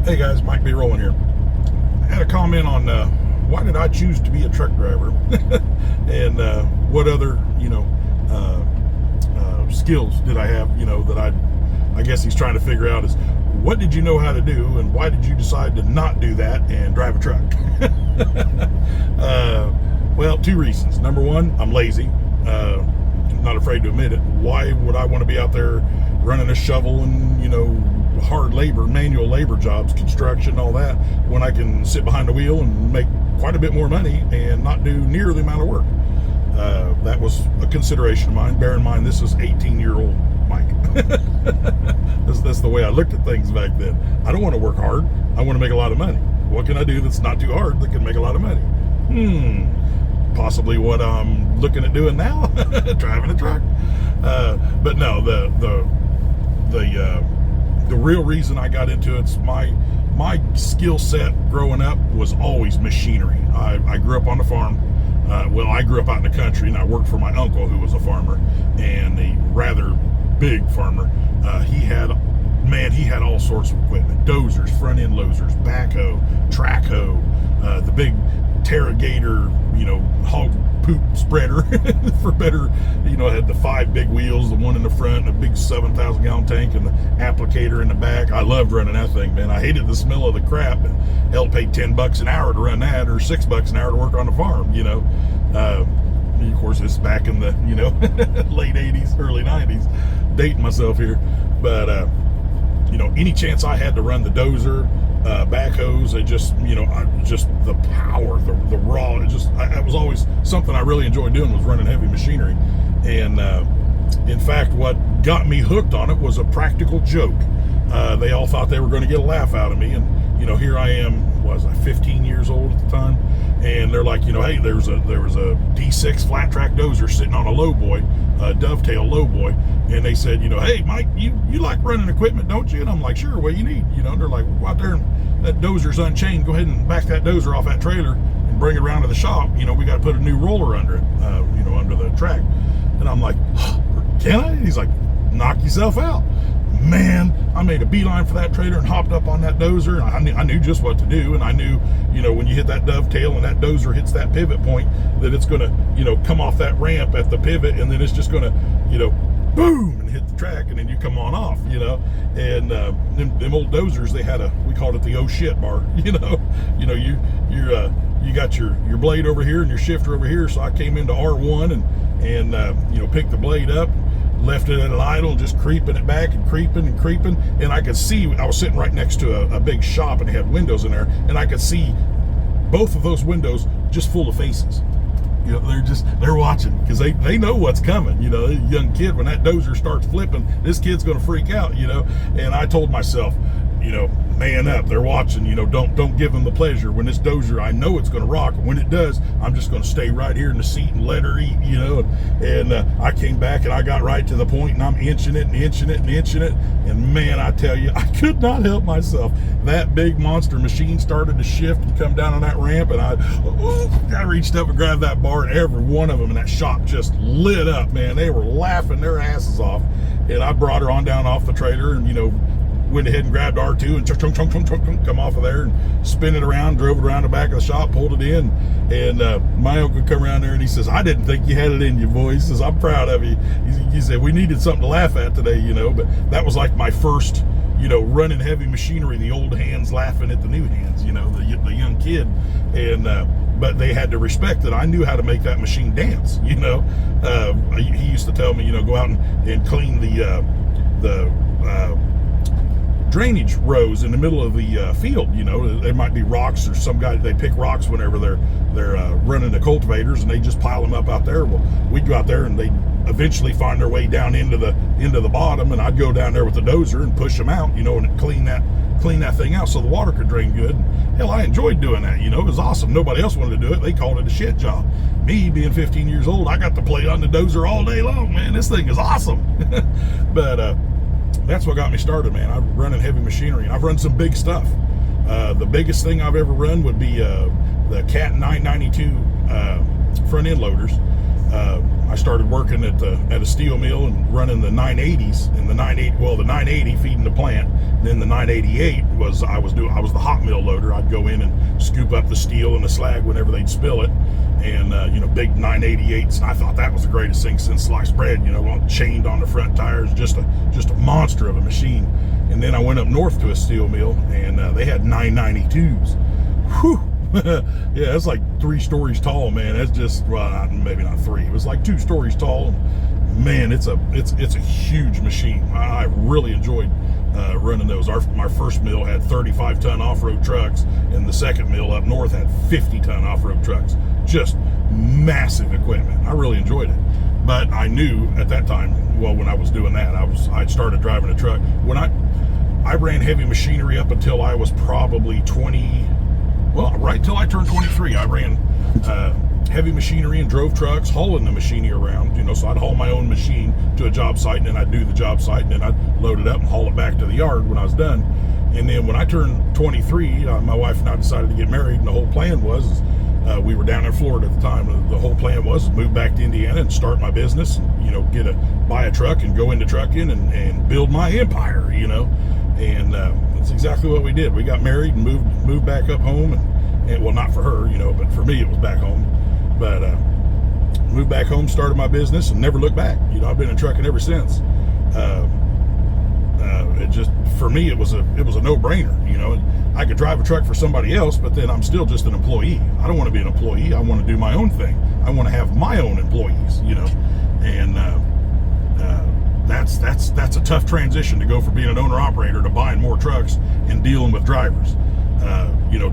Hey guys, Mike B. Rolling here. I had a comment on why did I choose to be a truck driver, and what other skills did I have? That I guess he's trying to figure out is what did you know how to do, and why did you decide to not do that and drive a truck? Well, two reasons. Number one, I'm lazy. I'm not afraid to admit it. Why would I want to be out there running a shovel and hard labor, manual labor jobs, construction, all that, when I can sit behind the wheel and make quite a bit more money and not do near the amount of work? That was a consideration of mine. Bear in mind, this is 18-year-old Mike. That's the way I looked at things back then. I don't want to work hard. I want to make a lot of money. What can I do that's not too hard that can make a lot of money? Possibly what I'm looking at doing now, driving a truck. But no, the real reason I got into it's my skill set growing up was always machinery. I grew up on the farm. I grew up out in the country, and I worked for my uncle, who was a farmer, and a rather big farmer. He had all sorts of equipment: dozers, front end loaders, backhoe, track hoe, the big Terragator, hog poop spreader for better, it had the 5 big wheels, the one in the front, a big 7,000 gallon tank, and the applicator in the back. I loved running that thing, man. I hated the smell of the crap, and hell, paid $10 an hour to run that, or $6 an hour to work on the farm. Of course, it's back in the late 80s, early 90s, dating myself here, but any chance I had to run the dozer, backhoes, just the power, the raw, it was always something I really enjoyed doing, was running heavy machinery. And in fact, what got me hooked on it was a practical joke. They all thought they were going to get a laugh out of me, and here I am, was I 15 years old at the time, and they're like, hey, there was a D6 flat track dozer sitting on a lowboy, a dovetail lowboy, and they said, hey, Mike, you like running equipment, don't you? And I'm like, sure, what do you need? And they're like, go out there, and that dozer's unchained, go ahead and back that dozer off that trailer and bring it around to the shop. We got to put a new roller under it, under the track. And I'm like, can I? And he's like, knock yourself out. Man, I made a beeline for that trailer and hopped up on that dozer, and I knew just what to do. And I knew, when you hit that dovetail and that dozer hits that pivot point, that it's going to, come off that ramp at the pivot, and then it's just going to, boom, and hit the track, and then you come on off, And them old dozers, they had we called it the oh shit bar, you got your blade over here and your shifter over here. So I came into R1 and picked the blade up, left it at an idle, just creeping it back and creeping, and I could see, I was sitting right next to a big shop, and it had windows in there, and I could see both of those windows just full of faces. They're watching, because they know what's coming. A young kid, when that dozer starts flipping, this kid's going to freak out. And I told myself, man up, they're watching. Don't give them the pleasure. When this dozer, I know it's going to rock, and when it does, I'm just going to stay right here in the seat and let her eat. And I came back and I got right to the point, and I'm inching it, and man, I tell you, I could not help myself. That big monster machine started to shift and come down on that ramp, and I reached up and grabbed that bar, and every one of them in that shop just lit up, man. They were laughing their asses off, and I brought her on down off the trailer, and went ahead and grabbed R2 and chunk, come off of there and spin it around, drove it around the back of the shop, pulled it in, and my uncle come around there and he says, I didn't think you had it in you, boy. He says, I'm proud of you. He said, we needed something to laugh at today, but that was like my first, running heavy machinery, the old hands laughing at the new hands, the young kid. And but they had to respect that I knew how to make that machine dance. He used to tell me, go out and clean the drainage rows in the middle of the field. There might be rocks, or some guy, they pick rocks whenever they're running the cultivators, and they just pile them up out there. Well, we'd go out there, and they eventually find their way down into the bottom, and I'd go down there with the dozer and push them out, and clean that thing out so the water could drain good. Hell, I enjoyed doing that. It was awesome. Nobody else wanted to do it. They called it a shit job. Me being 15 years old, I got to play on the dozer all day long, man. This thing is awesome. But that's what got me started, man. I'm running heavy machinery, and I've run some big stuff. The biggest thing I've ever run would be the Cat 992 front end loaders. I started working at a steel mill and running the 980s, and the 980 feeding the plant. And then the 988 was I was the hot mill loader. I'd go in and scoop up the steel and the slag whenever they'd spill it, and big 988s. And I thought that was the greatest thing since sliced bread. Chained on the front tires, just a monster of a machine. And then I went up north to a steel mill, and they had 992s. Whew. Yeah, it's like 3 stories tall, man. That's just, well, maybe not 3. It was like 2 stories tall. Man, it's a huge machine. I really enjoyed running those. My first mill had 35-ton off-road trucks, and the second mill up north had 50-ton off-road trucks. Just massive equipment. I really enjoyed it. But I knew at that time, well, when I was doing that, I'd started driving a truck. When I ran heavy machinery up until I was probably 20. Well, right till I turned 23, I ran heavy machinery and drove trucks, hauling the machinery around. So I'd haul my own machine to a job site, and then I'd do the job site, and then I'd load it up and haul it back to the yard when I was done. And then when I turned 23, my wife and I decided to get married, and the whole plan was, we were down in Florida at the time. The whole plan was to move back to Indiana and start my business, buy a truck and go into trucking and build my empire, And that's exactly what we did. We got married and moved back up home, and well, not for her, but for me it was back home. But moved back home, started my business, and never looked back. I've been in trucking ever since. It just, for me, it was a no-brainer. I could drive a truck for somebody else, but then I'm still just an employee. I don't want to be an employee. I want to do my own thing. I want to have my own employees. And that's a tough transition to go from being an owner-operator to buying more trucks and dealing with drivers.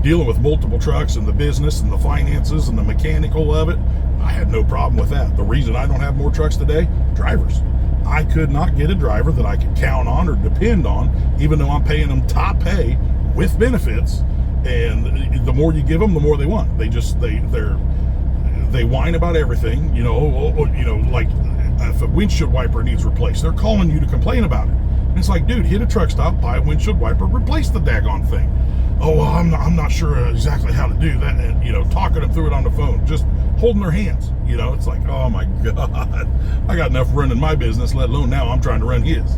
Dealing with multiple trucks and the business and the finances and the mechanical of it, I had no problem with that. The reason I don't have more trucks today, drivers. I could not get a driver that I could count on or depend on, even though I'm paying them top pay with benefits. And the more you give them, the more they want. They whine about everything. Like if a windshield wiper needs replaced, they're calling you to complain about it. And it's like, dude, hit a truck stop, buy a windshield wiper, replace the daggone thing. Oh, well, I'm not sure exactly how to do that. And, talking them through it on the phone, just holding their hands. It's like, oh my God, I got enough running my business, let alone now I'm trying to run his.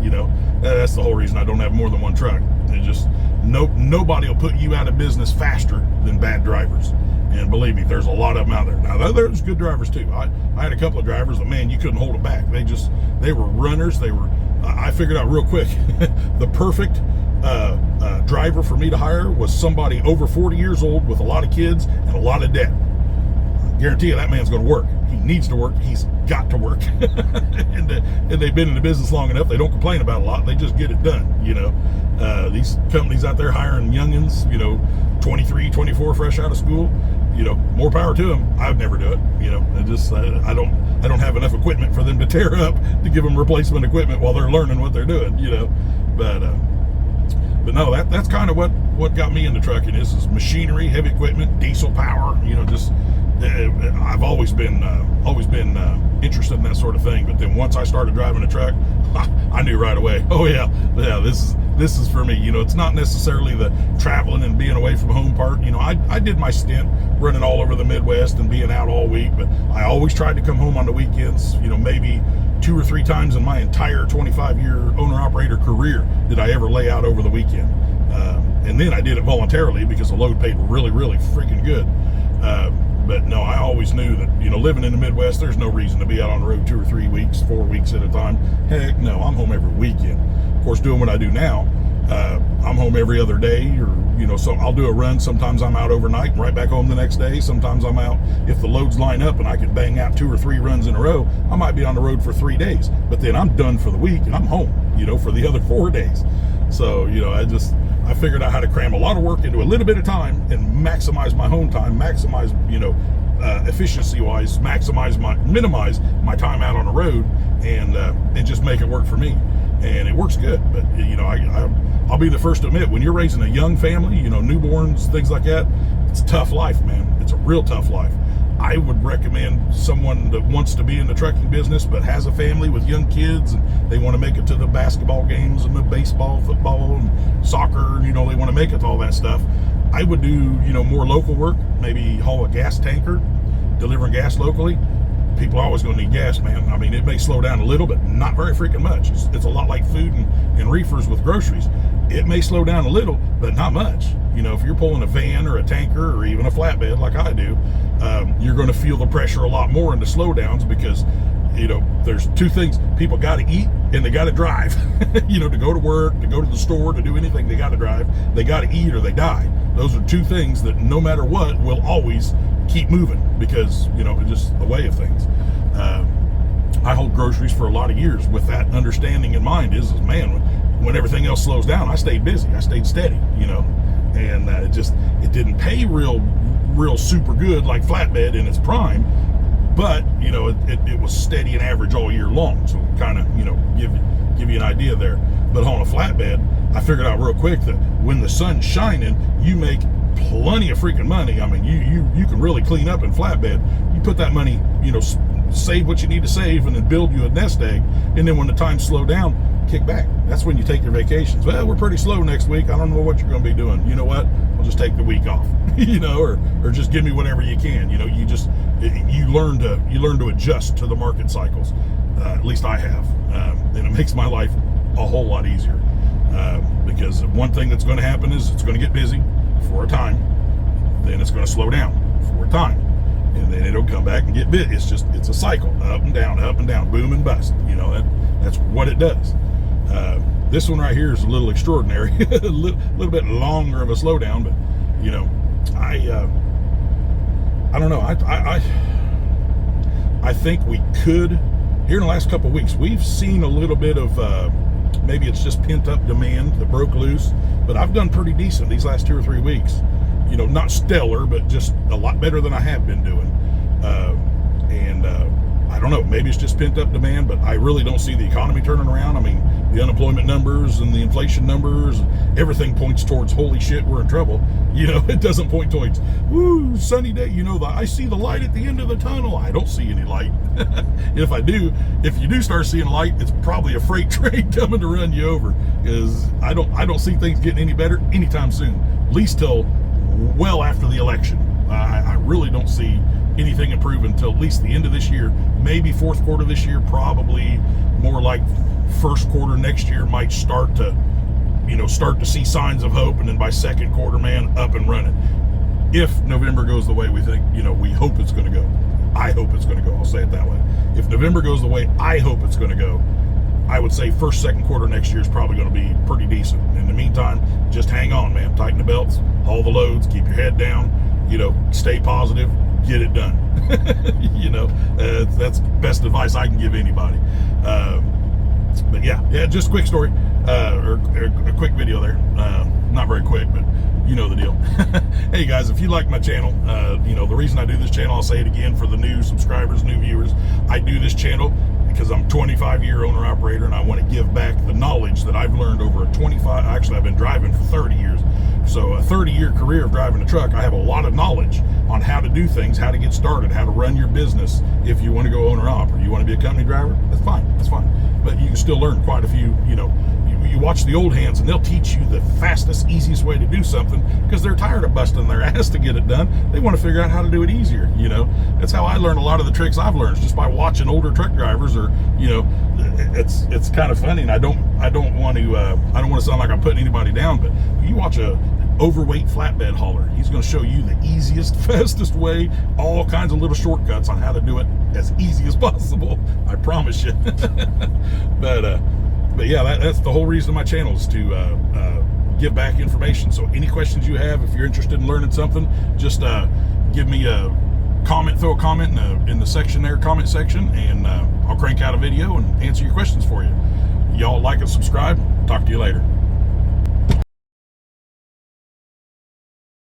That's the whole reason I don't have more than one truck. It just, nobody will put you out of business faster than bad drivers. And believe me, there's a lot of them out there. Now, there's good drivers too. I had a couple of drivers that, man, you couldn't hold them back. They were runners. I figured out real quick, the perfect driver for me to hire was somebody over 40 years old with a lot of kids and a lot of debt. I guarantee you that man's going to work. He needs to work. He's got to work. and they've been in the business long enough. They don't complain about a lot. They just get it done. These companies out there hiring youngins, 23, 24, fresh out of school, more power to them. I'd never do it. I don't have enough equipment for them to tear up to give them replacement equipment while they're learning what they're doing. But no, that's kind of what got me into trucking is machinery, heavy equipment, diesel power. I've always been interested in that sort of thing. But then once I started driving a truck, I knew right away. Oh yeah, this is for me. It's not necessarily the traveling and being away from home part. I did my stint running all over the Midwest and being out all week, but I always tried to come home on the weekends. Maybe 2 or 3 times in my entire 25-year owner-operator career did I ever lay out over the weekend. And then I did it voluntarily because the load paid really, really freaking good. But no, I always knew that, living in the Midwest, there's no reason to be out on the road 2 or 3 weeks, 4 weeks at a time. Heck no, I'm home every weekend. Of course, doing what I do now, I'm home every other day, or, so I'll do a run. Sometimes I'm out overnight and right back home the next day. Sometimes I'm out, if the loads line up and I can bang out 2 or 3 runs in a row, I might be on the road for 3 days, but then I'm done for the week and I'm home, for the other 4 days. So, I figured out how to cram a lot of work into a little bit of time and maximize my home time, maximize, efficiency-wise, minimize my time out on the road, and just make it work for me. And it works good. But, I'll be the first to admit, when you're raising a young family, newborns, things like that, it's a tough life, man. It's a real tough life. I would recommend someone that wants to be in the trucking business but has a family with young kids and they want to make it to the basketball games and the baseball, football, and soccer, they want to make it to all that stuff. I would do, more local work, maybe haul a gas tanker, delivering gas locally. people are always going to need gas, man. I mean, it may slow down a little, but not very freaking much. It's a lot like food and reefers with groceries. It may slow down a little, but not much. You know, if you're pulling a van or a tanker or even a flatbed like I do, you're going to feel the pressure a lot more in the slowdowns because, you know, there's two things. People got to eat and they got to drive. You know, to go to work, to go to the store, to do anything, they got to drive. They got to eat or they die. Those are two things that no matter what will always keep moving because, you know, it's just the way of things. I hold groceries for a lot of years with that understanding in mind is man, when everything else slows down, I stayed busy. I stayed steady, you know, and it didn't pay real super good like flatbed in its prime, but, you know, it was steady and average all year long. So kind of, you know, give you an idea there. But on a flatbed, I figured out real quick that when the sun's shining, you make plenty of freaking money. I mean, you can really clean up in flatbed. You put that money, you know, save what you need to save and then build you a nest egg. And then when the times slow down, kick back. That's when you take your vacations. Well, we're pretty slow next week. I don't know what you're going to be doing. You know what? I'll just take the week off, you know, or just give me whatever you can. You know, you learn to adjust to the market cycles. At least I have. And it makes my life a whole lot easier. Because one thing that's going to happen is it's going to get busy for a time, then it's going to slow down for a time, and then it'll come back and get bit. It's a cycle, up and down, boom and bust. You know, that's what it does. This one right here is a little extraordinary, a little bit longer of a slowdown, but you know, I don't know. I think we could here in the last couple of weeks. We've seen a little bit of maybe it's just pent up demand that broke loose, but I've done pretty decent these last 2 or 3 weeks. You know, not stellar, but just a lot better than I have been doing. I don't know, maybe it's just pent up demand, but I really don't see the economy turning around. I mean, the unemployment numbers and the inflation numbers, everything points towards, holy shit, we're in trouble. You know, it doesn't point towards, woo, sunny day. You know, I see the light at the end of the tunnel. I don't see any light. If you do start seeing light, it's probably a freight train coming to run you over, because I don't see things getting any better anytime soon, at least till well after the election. I really don't see anything improving until at least the end of this year, maybe fourth quarter this year, probably more like first quarter next year might start to see signs of hope, and then by second quarter, man, up and running. If November goes the way we think, you know, we hope it's going to go. I hope it's going to go. I'll say it that way. If November goes the way I hope it's going to go, I would say first, second quarter next year is probably going to be pretty decent. In the meantime, just hang on, man. Tighten the belts, haul the loads, keep your head down, you know, stay positive, get it done. You know, that's best advice I can give anybody. But yeah, just a quick story, or a quick video there. Not very quick, but you know the deal. Hey guys, if you like my channel, you know, the reason I do this channel, I'll say it again for the new subscribers, new viewers, I do this channel because I'm a 25-year owner-operator, and I want to give back the knowledge that I've learned over actually I've been driving for 30 years. So a 30-year career of driving a truck, I have a lot of knowledge on how to do things, how to get started, how to run your business. If you want to go owner-op, or you want to be a company driver, that's fine. But you can still learn quite a few, you know. You watch the old hands and they'll teach you the fastest, easiest way to do something because they're tired of busting their ass to get it done. They want to figure out how to do it easier, you know. That's how I learned a lot of the tricks I've learned, just by watching older truck drivers, or, you know, it's kind of funny, and I don't want to sound like I'm putting anybody down, but you watch a overweight flatbed hauler, he's going to show you the easiest, fastest way, all kinds of little shortcuts on how to do it as easy as possible. I promise you. But yeah, that's the whole reason of my channel, is to give back information. So any questions you have, if you're interested in learning something, just give me a comment, throw a comment in the section there, comment section, and I'll crank out a video and answer your questions for you. Y'all like and subscribe. Talk to you later.